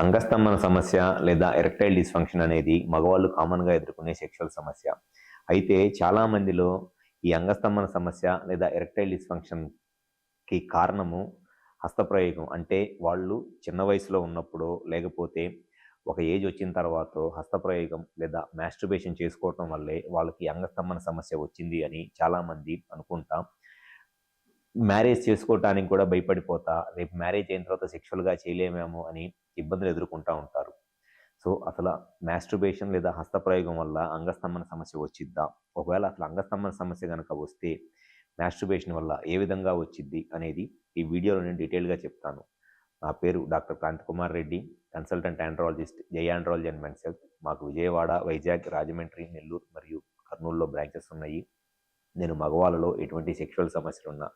అంగస్తంభన సమస్య లేదా erectile dysfunction అనేది మగవాళ్ళు కామన్గా ఎదుర్కొనే సెక్షువల్ సమస్య. అయితే చాలా మందిలో ఈ అంగస్తంభన సమస్య లేదా ఎరెక్టైల్ డిస్ఫంక్షన్కి కారణము హస్తప్రయోగం. అంటే వాళ్ళు చిన్న వయసులో ఉన్నప్పుడో లేకపోతే ఒక ఏజ్ వచ్చిన తర్వాతో హస్తప్రయోగం లేదా మాస్టర్బేషన్ చేసుకోవటం వల్లే వాళ్ళకి అంగస్తంభన సమస్య వచ్చింది అని చాలామంది అనుకుంటా మ్యారేజ్ చేసుకోవటానికి కూడా భయపడిపోతా రేపు మ్యారేజ్ అయిన తర్వాత సెక్షువల్గా చేయలేమేమో అని ఇబ్బందులు ఎదుర్కొంటూ ఉంటారు. సో అసలు మాస్టర్బేషన్ లేదా హస్తప్రయోగం వల్ల అంగస్తంభన సమస్య వచ్చిద్దా? ఒకవేళ అసలు అంగస్తంభన సమస్య కనుక వస్తే మాస్టర్బేషన్ వల్ల ఏ విధంగా వచ్చిద్ది అనేది ఈ వీడియోలో నేను డీటెయిల్గా చెప్తాను. నా పేరు doctor Kranti Kumar Reddy, consultant andrologist, Jai andrology and men's health. మాకు విజయవాడ, వైజాగ్, రాజమండ్రి, నెల్లూరు మరియు కర్నూలులో బ్రాంచెస్ ఉన్నాయి. నేను మగవాళ్ళలో ఎటువంటి సెక్షువల్ సమస్యలున్నా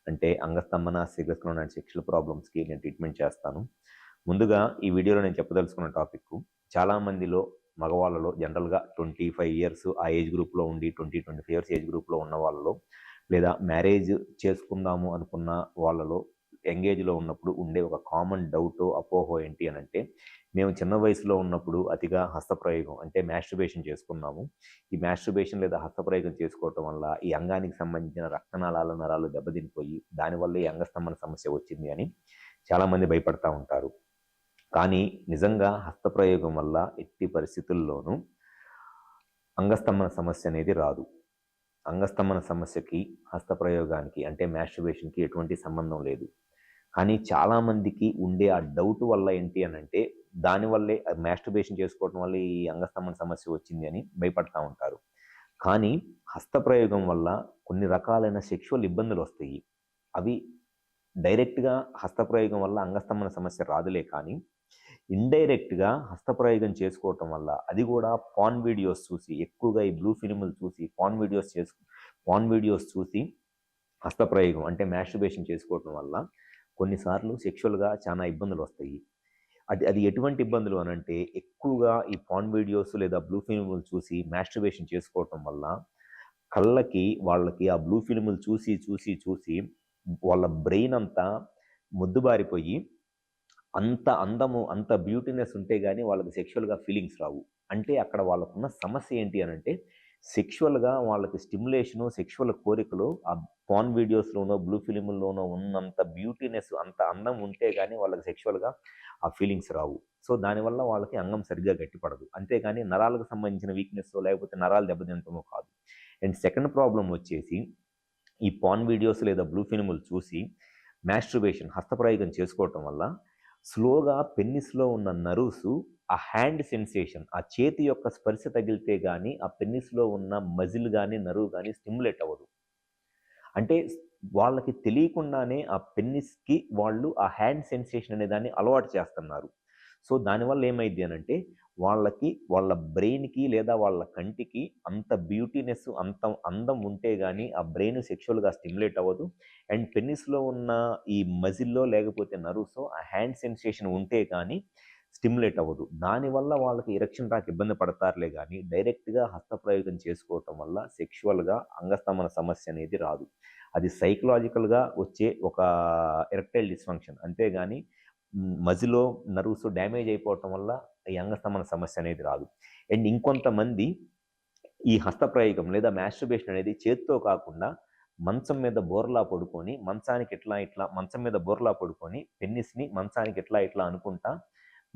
అంటే అంగస్తంభన, శీఘ్రస్ఖలనం అండ్ సెక్షువల్ ప్రాబ్లమ్స్కి నేను ట్రీట్మెంట్ చేస్తాను. ముందుగా ఈ వీడియోలో నేను చెప్పదలుచుకున్న టాపిక్, చాలామందిలో మగవాళ్ళలో జనరల్గా 25 ఇయర్స్ ఆ ఏజ్ గ్రూప్లో ఉండి 25 ఇయర్స్ ఏజ్ గ్రూప్లో ఉన్న వాళ్ళలో లేదా మ్యారేజ్ చేసుకుందాము అనుకున్న వాళ్ళలో ఎంగేజ్లో ఉన్నప్పుడు ఉండే ఒక కామన్ డౌట్, అపోహ ఏంటి అని అంటే, మేము చిన్న వయసులో ఉన్నప్పుడు అతిగా హస్తప్రయోగం అంటే మాస్టర్బేషన్ చేసుకున్నాము. ఈ మాస్టర్బేషన్ లేదా హస్తప్రయోగం చేసుకోవటం వల్ల ఈ అంగానికి సంబంధించిన రక్తనాళాల నరాలు దెబ్బతినిపోయి దానివల్ల ఈ అంగస్తంభన సమస్య వచ్చింది అని చాలామంది భయపడతా ఉంటారు. కానీ నిజంగా హస్తప్రయోగం వల్ల ఎట్టి పరిస్థితుల్లోనూ అంగస్తంభన సమస్య అనేది రాదు. అంగస్తంభన సమస్యకి హస్తప్రయోగానికి అంటే మాస్టర్బేషన్కి ఎటువంటి సంబంధం లేదు. కానీ చాలామందికి ఉండే ఆ డౌట్ వల్ల ఏంటి అని అంటే, దానివల్లే మాస్టర్బేషన్ చేసుకోవడం వల్ల ఈ అంగస్తంభన సమస్య వచ్చింది అని భయపడతా ఉంటారు. కానీ హస్తప్రయోగం వల్ల కొన్ని రకాలైన సెక్షువల్ ఇబ్బందులు వస్తాయి. అవి డైరెక్ట్గా హస్తప్రయోగం వల్ల అంగస్తంభన సమస్య రాదులే, కానీ ఇండైరెక్ట్గా హస్తప్రయోగం చేసుకోవటం వల్ల, అది కూడా పాన్ వీడియోస్ చూసి, ఎక్కువగా ఈ బ్లూ ఫిల్ములు చూసి పాన్ వీడియోస్ చూసి హస్తప్రయోగం అంటే మాస్టర్బేషన్ చేసుకోవటం వల్ల కొన్నిసార్లు సెక్షువల్గా చాలా ఇబ్బందులు వస్తాయి. అది ఎటువంటి ఇబ్బందులు అనంటే, ఎక్కువగా ఈ పాన్ వీడియోస్ లేదా బ్లూ ఫిల్ములు చూసి మాస్టర్బేషన్ చేసుకోవటం వల్ల వాళ్ళకి ఆ బ్లూ ఫిల్ములు చూసి చూసి చూసి వాళ్ళ బ్రెయిన్ అంతా మొద్దుబారిపోయి అంత అందము, అంత బ్యూటీనెస్ ఉంటే కానీ వాళ్ళకి సెక్షువల్గా ఫీలింగ్స్ రావు. అంటే అక్కడ వాళ్ళకున్న సమస్య ఏంటి అని అంటే, సెక్షువల్గా వాళ్ళకి స్టిమ్యులేషను, సెక్షువల్ కోరికలు ఆ పాన్ వీడియోస్లోనో బ్లూ ఫిలిముల్లోనో ఉన్నంత బ్యూటీనెస్, అంత అందం ఉంటే కానీ వాళ్ళకి సెక్షువల్గా ఆ ఫీలింగ్స్ రావు. సో దానివల్ల వాళ్ళకి అంగం సరిగ్గా గట్టిపడదు. అంతేగాని నరాలకు సంబంధించిన వీక్నెస్ లేకపోతే నరాలు దెబ్బతింటమో కాదు. అండ్ సెకండ్ ప్రాబ్లం వచ్చేసి, ఈ పాన్ వీడియోస్ లేదా బ్లూ ఫిలిములు చూసి మాస్టర్బేషన్ హస్తప్రయోగం చేసుకోవటం వల్ల స్లోగా పెన్నిస్లో ఉన్న నర్వ్స్, ఆ హ్యాండ్ సెన్సేషన్, ఆ చేతి యొక్క స్పర్శ తగిలితే కానీ ఆ పెన్నిస్లో ఉన్న మజిల్ కానీ నర్వ్ కానీ స్టిమ్యులేట్ అవ్వదు. అంటే వాళ్ళకి తెలియకుండానే ఆ పెన్నిస్కి వాళ్ళు ఆ హ్యాండ్ సెన్సేషన్ అనే దాన్ని అలవాటు చేస్తున్నారు. సో దానివల్ల ఏమైంది అని అంటే, వాళ్ళ బ్రెయిన్కి లేదా వాళ్ళ కంటికి అంత బ్యూటీనెస్, అంత అందం ఉంటే కానీ ఆ బ్రెయిన్ సెక్షువల్గా స్టిమ్యులేట్ అవ్వదు. అండ్ పెన్నిస్లో ఉన్న ఈ మజిల్లో లేకపోతే నర్వ్స్ ఆ హ్యాండ్ సెన్సేషన్ ఉంటే కానీ స్టిమ్యులేట్ అవ్వదు. దానివల్ల వాళ్ళకి ఎరెక్షన్ రాక ఇబ్బంది పడతారులే కానీ డైరెక్ట్గా హస్తప్రయోగం చేసుకోవటం వల్ల సెక్షువల్గా అంగస్తంభన సమస్య అనేది రాదు. అది సైకలాజికల్గా వచ్చే ఒక ఎరెక్టైల్ డిస్ఫంక్షన్, అంతేగాని మజిలో నర్వ్స్ డ్యామేజ్ అయిపోవటం వల్ల ఈ అంగస్తంభన సమస్య అనేది రాదు. అండ్ ఇంకొంతమంది ఈ హస్తప్రయోగం లేదా మాస్టర్బేషన్ అనేది చేత్తో కాకుండా మంచం మీద బోర్లా పడుకొని, మంచం మీద బోర్లా పడుకొని పెన్నిస్ని మంచానికి ఇట్లా అనుకుంటా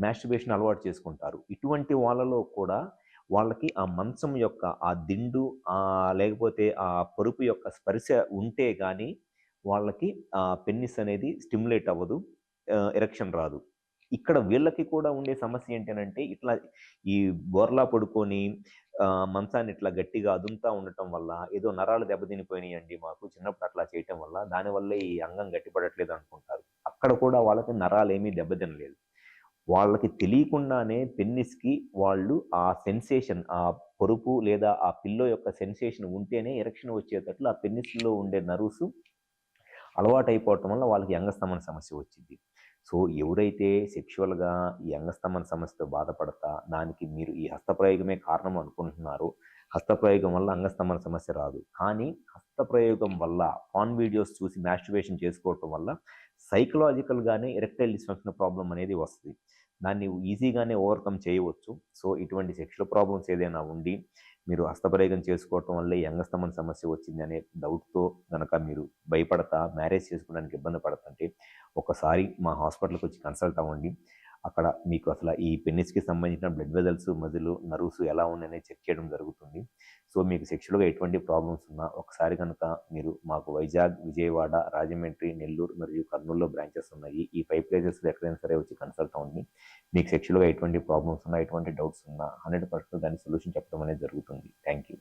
మాస్టర్బేషన్ అలవాటు చేసుకుంటారు. ఇటువంటి వాళ్ళలో కూడా వాళ్ళకి ఆ మంచం యొక్క ఆ దిండు లేకపోతే ఆ పరుపు యొక్క స్పర్శ ఉంటే కానీ వాళ్ళకి ఆ పెన్నిస్ అనేది స్టిమ్యులేట్ అవ్వదు, ఎరెక్షన్ రాదు. ఇక్కడ వీళ్ళకి కూడా ఉండే సమస్య ఏంటి అనంటే, ఇట్లా ఈ బోర్లా పడుకొని మంచాన్ని ఇట్లా గట్టిగా అదుముతా ఉండటం వల్ల ఏదో నరాలు దెబ్బతినిపోయినాయండి మాకు చిన్నప్పుడు అట్లా చేయటం వల్ల, దానివల్లే ఈ అంగం గట్టిపడట్లేదు అనుకుంటారు. అక్కడ కూడా వాళ్ళకి నరాలు ఏమీ దెబ్బతినలేదు. వాళ్ళకి తెలియకుండానే పెన్నిస్కి వాళ్ళు ఆ సెన్సేషన్, ఆ పరుపు లేదా ఆ పిల్లో యొక్క సెన్సేషన్ ఉంటేనే ఎరెక్షన్ వచ్చేటట్లు ఆ పెన్నిస్లో ఉండే నర్వ్స్ అలవాటైపోవటం వల్ల వాళ్ళకి అంగస్తంభన సమస్య వచ్చింది. సో ఎవరైతే సెక్షువల్గా ఈ అంగస్తంభన సమస్యతో బాధపడతా దానికి మీరు ఈ హస్తప్రయోగమే కారణం అనుకుంటున్నారో, హస్తప్రయోగం వల్ల అంగస్తంభన సమస్య రాదు. కానీ హస్తప్రయోగం వల్ల పాన్ వీడియోస్ చూసి మాస్టర్బేషన్ చేసుకోవటం వల్ల సైకలాజికల్గానే ఎరెక్టైల్ డిస్ఫంక్షన్ ప్రాబ్లం అనేది వస్తుంది. దాన్ని ఈజీగానే ఓవర్కమ్ చేయవచ్చు. సో, ఇటువంటి సెక్షువల్ ప్రాబ్లమ్స్ ఏదైనా ఉండి, మీరు హస్తప్రయోగం చేసుకోవటం వల్లే ఈ అంగస్తంభన సమస్య వచ్చిందనే డౌట్‌తో గనక మీరు భయపడతా మ్యారేజ్ చేసుకోవడానికి ఇబ్బంది పడుతుంటే, ఒకసారి మా హాస్పిటల్‌కి వచ్చి కన్సల్ట్ అవ్వండి. అక్కడ మీకు అసల ఈ పెనిస్‌కి సంబంధించిన బ్లడ్ వెసల్స్, మజిల్, నర్వ్స్ ఎలా ఉన్నాయనేది చెక్ చేయడం జరుగుతుంది. సో, మీకు సెక్షువల్‌గా ఎటువంటి ప్రాబ్లమ్స్ ఉన్నా ఒకసారి గనక మీరు మాకు వైజాగ్, విజయవాడ, రాజమండ్రి, నెల్లూరు మరియు కర్నూలులో బ్రాంచెస్ ఉన్నాయి. ఈ 5 ప్లేసెస్‌లో ఎక్కడైనా సరే వచ్చి కన్సల్ట్ అవ్వండి. మీకు సెక్షువల్‌గా ఎటువంటి ప్రాబ్లమ్స్ ఉన్నా, ఎటువంటి డౌట్స్ ఉన్నా 100% దానికి సొల్యూషన్ చెప్పడం అనేది జరుగుతుంది. Thank you.